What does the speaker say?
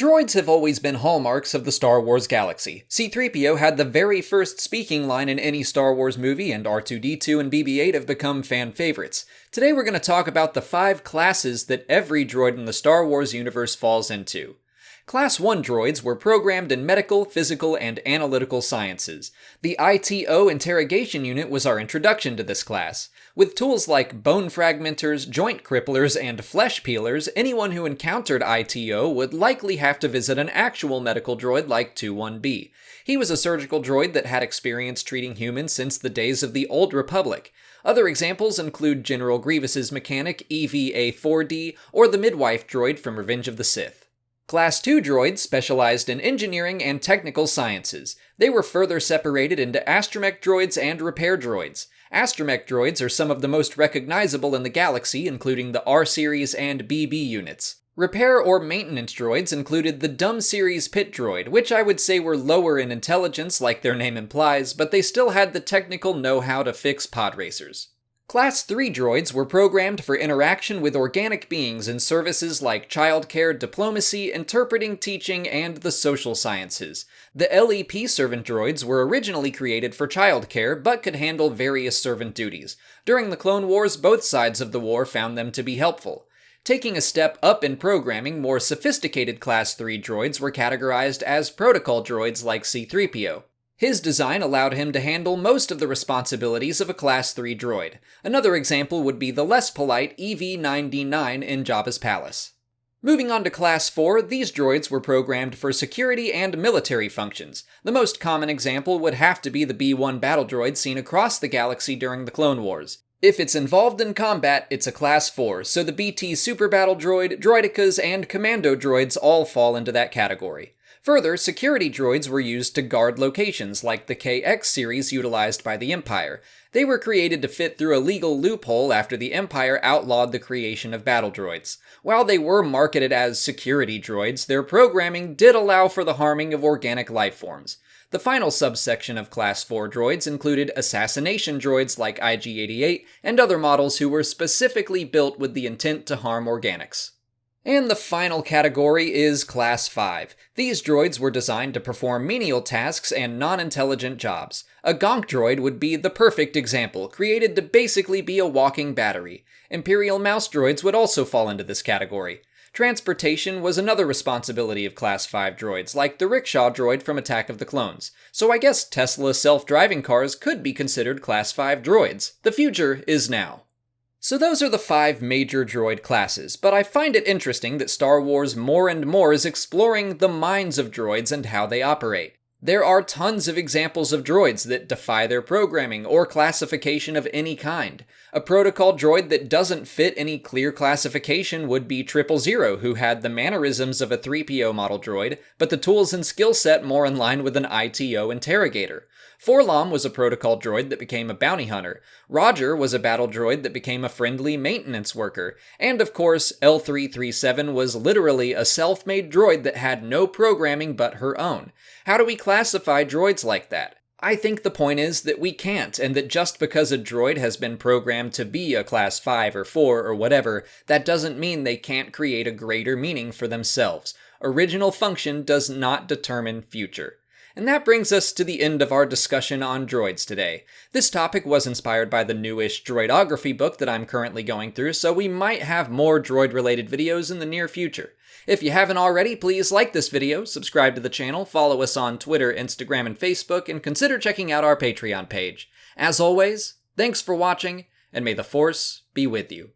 Droids have always been hallmarks of the Star Wars galaxy. C-3PO had the very first speaking line in any Star Wars movie, and R2-D2 and BB-8 have become fan favorites. Today we're going to talk about the 5 classes that every droid in the Star Wars universe falls into. Class 1 droids were programmed in medical, physical, and analytical sciences. The ITO interrogation unit was our introduction to this class. With tools like bone fragmenters, joint cripplers, and flesh peelers, anyone who encountered ITO would likely have to visit an actual medical droid like 21B. He was a surgical droid that had experience treating humans since the days of the Old Republic. Other examples include General Grievous's mechanic EVA-4D or the midwife droid from Revenge of the Sith. Class 2 droids specialized in engineering and technical sciences. They were further separated into astromech droids and repair droids. Astromech droids are some of the most recognizable in the galaxy, including the R-Series and BB units. Repair or maintenance droids included the Dumb Series Pit droid, which I would say were lower in intelligence like their name implies, but they still had the technical know-how to fix pod racers. Class 3 droids were programmed for interaction with organic beings in services like childcare, diplomacy, interpreting, teaching, and the social sciences. The LEP servant droids were originally created for childcare, but could handle various servant duties. During the Clone Wars, both sides of the war found them to be helpful. Taking a step up in programming, more sophisticated Class 3 droids were categorized as protocol droids like C-3PO. His design allowed him to handle most of the responsibilities of a Class 3 droid. Another example would be the less polite EV-9D9 in Jabba's palace. Moving on to Class 4, these droids were programmed for security and military functions. The most common example would have to be the B-1 battle droid seen across the galaxy during the Clone Wars. If it's involved in combat, it's a Class 4, so the BT Super Battle Droid, Droidicas, and Commando droids all fall into that category. Further, security droids were used to guard locations, like the KX series utilized by the Empire. They were created to fit through a legal loophole after the Empire outlawed the creation of battle droids. While they were marketed as security droids, their programming did allow for the harming of organic life forms. The final subsection of Class 4 droids included assassination droids like IG-88 and other models who were specifically built with the intent to harm organics. And the final category is Class 5. These droids were designed to perform menial tasks and non-intelligent jobs. A gonk droid would be the perfect example, created to basically be a walking battery. Imperial mouse droids would also fall into this category. Transportation was another responsibility of Class 5 droids, like the rickshaw droid from Attack of the Clones. So I guess Tesla self-driving cars could be considered Class 5 droids. The future is now. So those are the 5 major droid classes, but I find it interesting that Star Wars more and more is exploring the minds of droids and how they operate. There are tons of examples of droids that defy their programming or classification of any kind. A protocol droid that doesn't fit any clear classification would be 000, who had the mannerisms of a 3PO model droid, but the tools and skill set more in line with an ITO interrogator. Forlom was a protocol droid that became a bounty hunter. Roger was a battle droid that became a friendly maintenance worker. And of course, L337 was literally a self-made droid that had no programming but her own. How do we classify droids like that? I think the point is that we can't, and that just because a droid has been programmed to be a Class 5 or 4 or whatever, that doesn't mean they can't create a greater meaning for themselves. Original function does not determine future. And that brings us to the end of our discussion on droids today. This topic was inspired by the newish Droidography book that I'm currently going through, so we might have more droid-related videos in the near future. If you haven't already, please like this video, subscribe to the channel, follow us on Twitter, Instagram, and Facebook, and consider checking out our Patreon page. As always, thanks for watching, and may the Force be with you.